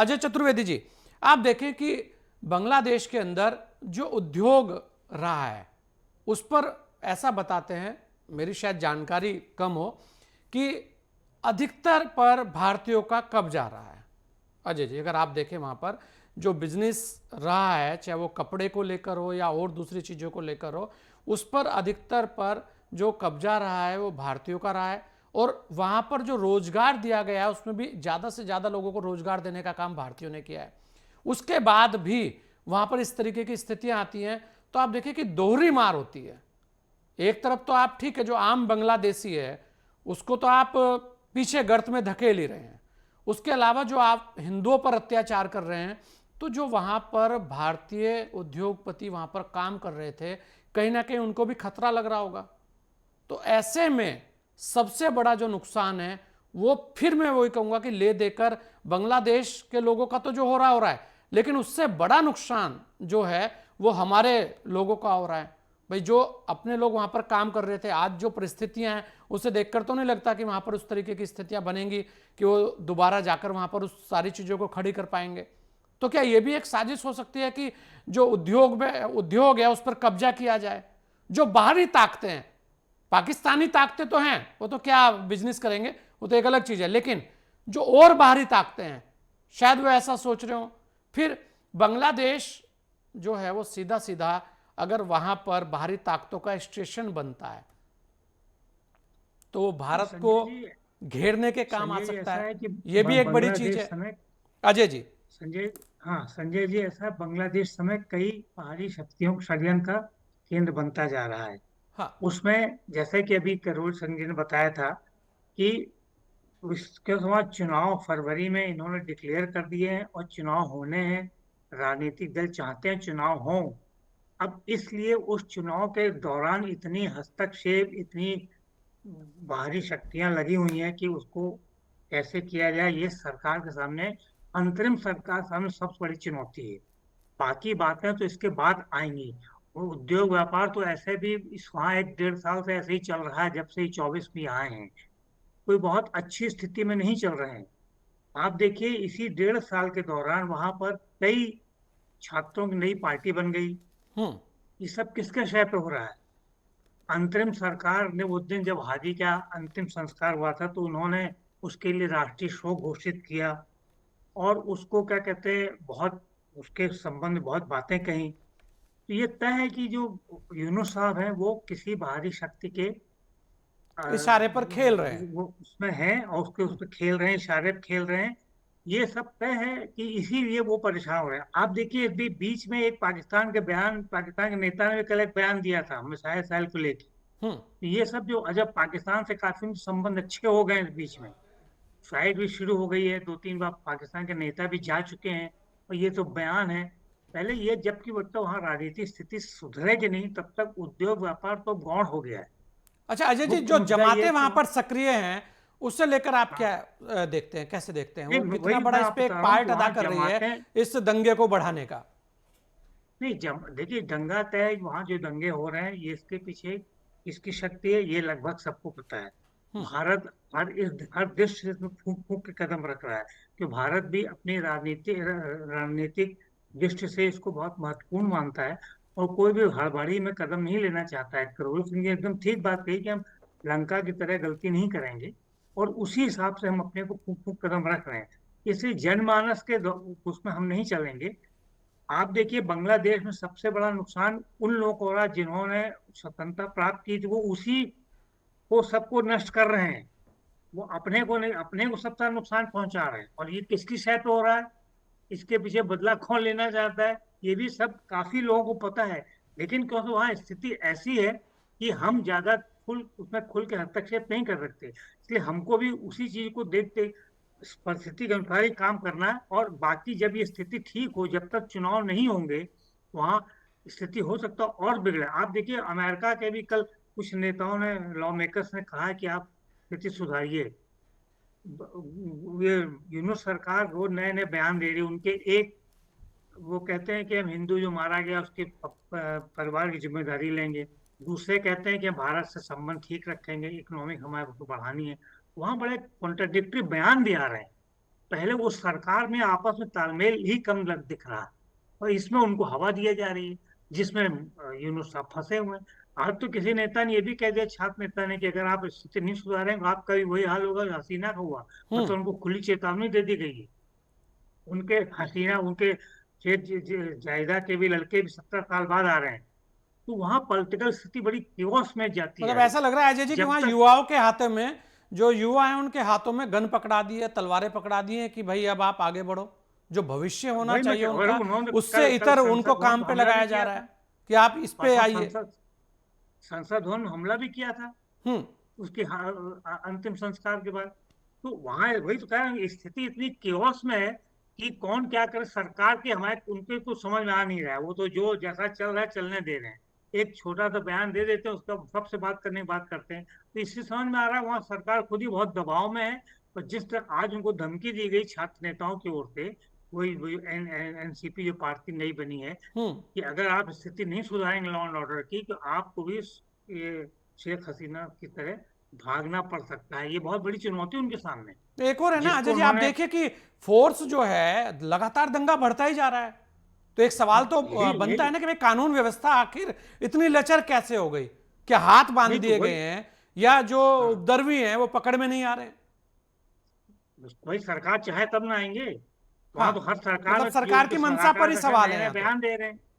अजय चतुर्वेदी जी, आप देखें कि बांग्लादेश के अंदर जो उद्योग रहा है उस पर ऐसा बताते हैं, मेरी शायद जानकारी कम हो, कि अधिकतर पर भारतीयों का कब्जा रहा है। अजय जी, अगर आप देखें वहां पर जो बिजनेस रहा है, चाहे वो कपड़े को लेकर हो या और दूसरी चीज़ों को लेकर हो, उस पर अधिकतर पर जो कब्जा रहा है वो भारतीयों का रहा है। और वहां पर जो रोजगार दिया गया है उसमें भी ज़्यादा से ज़्यादा लोगों को रोजगार देने का काम भारतीयों ने किया है। उसके बाद भी वहां पर इस तरीके की स्थितियां आती हैं तो आप देखिए कि दोहरी मार होती है। एक तरफ तो आप ठीक है, जो आम बांग्लादेशी है उसको तो आप पीछे गर्त में धकेल ही रहे हैं, उसके अलावा जो आप हिंदुओं पर अत्याचार कर रहे हैं, तो जो वहां पर भारतीय उद्योगपति वहां पर काम कर रहे थे, कहीं ना कहीं उनको भी खतरा लग रहा होगा। तो ऐसे में सबसे बड़ा जो नुकसान है वो फिर मैं वही कहूंगा कि ले देकर बांग्लादेश के लोगों का तो जो हो रहा है, लेकिन उससे बड़ा नुकसान जो है वो हमारे लोगों का हो रहा है। भाई, जो अपने लोग वहां पर काम कर रहे थे, आज जो परिस्थितियां हैं उसे देखकर तो नहीं लगता कि वहां पर उस तरीके की स्थितियां बनेंगी कि वो दोबारा जाकर वहां पर उस सारी चीजों को खड़ी कर पाएंगे। तो क्या ये भी एक साजिश हो सकती है कि जो उद्योग है उस पर कब्जा किया जाए? जो बाहरी ताकतें हैं, पाकिस्तानी ताकतें तो हैं, वो तो क्या बिजनेस करेंगे, वो तो एक अलग चीज है, लेकिन जो और बाहरी ताकतें हैं शायद वो ऐसा सोच रहे हो। फिर बांग्लादेश जो है वो सीधा सीधा अगर वहां पर बाहरी ताकतों का स्टेशन बनता है तो वो नहीं भारत को संजय जी, घेरने के काम आ सकता ऐसा है। है कि ये भी एक बड़ी चीज बांग्लादेश है। समेत अजय जी। संजय हाँ संजय जी, ऐसा है, बांग्लादेश समेत कई बाहरी शक्तियों का षड्यंत्र का केंद्र बनता जा रहा है। हाँ। उसमें जैसे कि अभी करोल संजय ने बताया था कि उसके बाद चुनाव फरवरी में इन्होंने डिक्लेयर कर दिए हैं और चुनाव होने हैं। राजनीतिक दल चाहते हैं चुनाव हों। अब इसलिए उस चुनाव के दौरान इतनी हस्तक्षेप, इतनी बाहरी शक्तियां लगी हुई हैं कि उसको कैसे किया जाए, ये सरकार के सामने, अंतरिम सरकार के सामने सबसे बड़ी चुनौती है। बाकी बातें तो इसके बाद आएंगी। वो उद्योग व्यापार तो ऐसे भी इस वहाँ 1 डेढ़ साल से ऐसे ही चल रहा है, जब से 24 भी आए हैं। कोई बहुत अच्छी स्थिति में नहीं चल रहे हैं। आप देखिए, इसी 1 डेढ़ साल के दौरान वहां पर कई छात्रों की नई पार्टी बन गई। हम्म। ये सब किसके शय पे हो रहा है? अंतरिम सरकार ने उस दिन जब हादी का अंतिम संस्कार हुआ था तो उन्होंने उसके लिए राष्ट्रीय शोक घोषित किया और उसको क्या कहते हैं, बहुत उसके संबंध में बहुत बातें कही। तो ये तय है कि जो यूनुस साहब हैं वो किसी बाहरी शक्ति के अ, इशारे पर खेल रहे हैं। वो उसमें है और उसके उस पर खेल रहे हैं, इशारे पे खेल रहे हैं। ये सब तय है कि इसीलिए वो परेशान हो रहे हैं। आप देखिए, अभी बीच में एक पाकिस्तान के नेता ने कल एक बयान दिया था मिसाइल साइल को लेकर। हम्म। तो ये सब जो अजब, पाकिस्तान से काफी संबंध अच्छे हो गए इस बीच में, फ्लाइट भी शुरू हो गई है, 2 3 बार पाकिस्तान के नेता भी जा चुके हैं। और ये तो बयान है। पहले ये, जबकि मतलब वहाँ राजनीतिक स्थिति सुधरेगी नहीं तब तक उद्योग व्यापार तो गौण हो गया है। अच्छा अजय जी, मुख्य जो मुद्दा ये जमातें है कि वहां पर सक्रिय हैं उससे लेकर आप क्या हाँ, देखते हैं, कैसे देखते हैं, नहीं वो कितना वही बड़ा मैं इस आप पे एक बता रहा हूँ कि पार्ट अदा वहाँ कर रही है जमातें, इस दंगे को बढ़ाने का? नहीं देखिए, दंगा तय, वहाँ जो दंगे हो रहे हैं ये इसके पीछे किसकी शक्ति है ये लगभग सबको पता है। हम्म। भारत हर देश इसमें फूंक फूंक के कदम रख रहा है कि भारत भी अपनी रणनीतिक दृष्टि से इसको बहुत महत्वपूर्ण मानता है और कोई भी हड़बड़ी में कदम नहीं लेना चाहता है। करोल सिंह ने एकदम ठीक बात कही कि हम लंका की तरह गलती नहीं करेंगे और उसी हिसाब से हम अपने को फूंक फूंक कदम रख रहे हैं। इसलिए जनमानस के उसमें हम नहीं चलेंगे। आप देखिए, बांग्लादेश में सबसे बड़ा नुकसान उन लोगों को हो रहा है जिन्होंने स्वतंत्रता प्राप्त की थी, वो उसी को सबको नष्ट कर रहे हैं। वो अपने को नहीं, अपने को सबका नुकसान पहुंचा रहे हैं। और ये किसकी शय पे हो रहा है, इसके पीछे बदला कौन लेना चाहता है, ये भी सब काफी लोगों को पता है। लेकिन क्योंकि वहाँ स्थिति ऐसी है कि हम ज्यादा उसमें खुल के हस्तक्षेप नहीं कर सकते, इसलिए हमको भी उसी चीज को देखते इस परिस्थिति के अनुसार ही काम करना है। और बाकी जब ये स्थिति ठीक हो, जब तक चुनाव नहीं होंगे वहाँ स्थिति हो सकता है और बिगड़े। आप देखिए, अमेरिका के भी कल कुछ नेताओं ने, लॉ मेकर्स ने कहा है कि आप स्थिति सुधारिए। ये यूनुस सरकार रोज नए नए बयान दे रही है। उनके एक, वो कहते हैं कि हम हिंदू जो मारा गया उसके परिवार की जिम्मेदारी लेंगे। दूसरे कहते हैं कि हम भारत से संबंध ठीक रखेंगे, इकोनॉमिक हमारे को बढ़ानी है। वहां बड़े कॉन्ट्रडिक्टरी बयान भी आ रहे हैं। पहले वो सरकार में आपस में तालमेल ही कम दिख रहा है, और इसमें उनको हवा दिया जा रही है, जिसमें यूनुस साहब फंसे हुए हैं। आज तो किसी नेता ने ये भी कह दिया, छात्र नेता ने, कि अगर आप स्थिति नहीं सुधारेंगे आपका भी वही हाल होगा जो हसीना का हुआ। हम्म। मतलब उनको खुली चेतावनी दे दी गई है। उनके हसीना, उनके खेत जायदाद के भी लड़के भी 70 साल बाद आ रहे हैं। तो वहां पॉलिटिकल स्थिति बड़ी कियोस में जाती मतलब जा रही ऐसा लग रहा है अजय जी कि जब वहां तक। युवाओं के हाथों में, जो युवा हैं उनके हाथों में गन पकड़ा दिए, तलवारें पकड़ा दी हैं कि भाई अब आप आगे बढ़ो, जो भविष्य होना वही मैं चाहिए और उनका, उन्होंने उससे कल कल इतर उनको संसद भवन काम में पे हमला भी लगाया जा किया रहा था। है कि आप इस पे परसों आइए। संसद संसद भवन में हमला भी किया था हम्म। उसके अंतिम संस्कार के बाद। तो वहां वही तो कह रहे हैं, स्थिति इतनी केओस में है कि कौन क्या करे। सरकार के हमारे उनके कुछ समझ में आ नहीं रहा है। वो तो जो जैसा चल रहा है चलने दे रहे हैं। एक छोटा सा बयान दे देते हैं, उसका सबसे बात करने की बात करते हैं। तो इससे समझ में आ रहा है वहाँ सरकार खुद ही बहुत दबाव में है। और जिस तरह आज उनको धमकी दी गई छात्र नेताओं की ओर से, वही वही एनसीपी जो पार्टी नई बनी है, हम्म। कि अगर आप स्थिति नहीं सुधारेंगे लॉ एंड ऑर्डर की, तो आपको भी ये शेख हसीना की तरह भागना पड़ सकता है। ये बहुत बड़ी चुनौती उनके सामने, तो एक और है ना जिसको अजय जी, आप उन्होंने। देखिए कि फोर्स जो है लगातार दंगा बढ़ता ही जा रहा है। तो एक सवाल हाँ, तो यही बनता है यही ना कि भाई कानून व्यवस्था आखिर इतनी लचर कैसे हो गई? क्या हाथ बांध नहीं तो दिए गए वही। हैं, या जो हाँ, उपद्रवी हैं वो पकड़ में नहीं आ रहे हैं? वही सरकार चाहे तब ना आएंगे। हाँ, वहां तो हर सरकार मतलब में सरकार योगी की तो मंशा पर लगातार ही बैठे सवाल नए है नए यहाँ पे। बयान दे रहे हैं।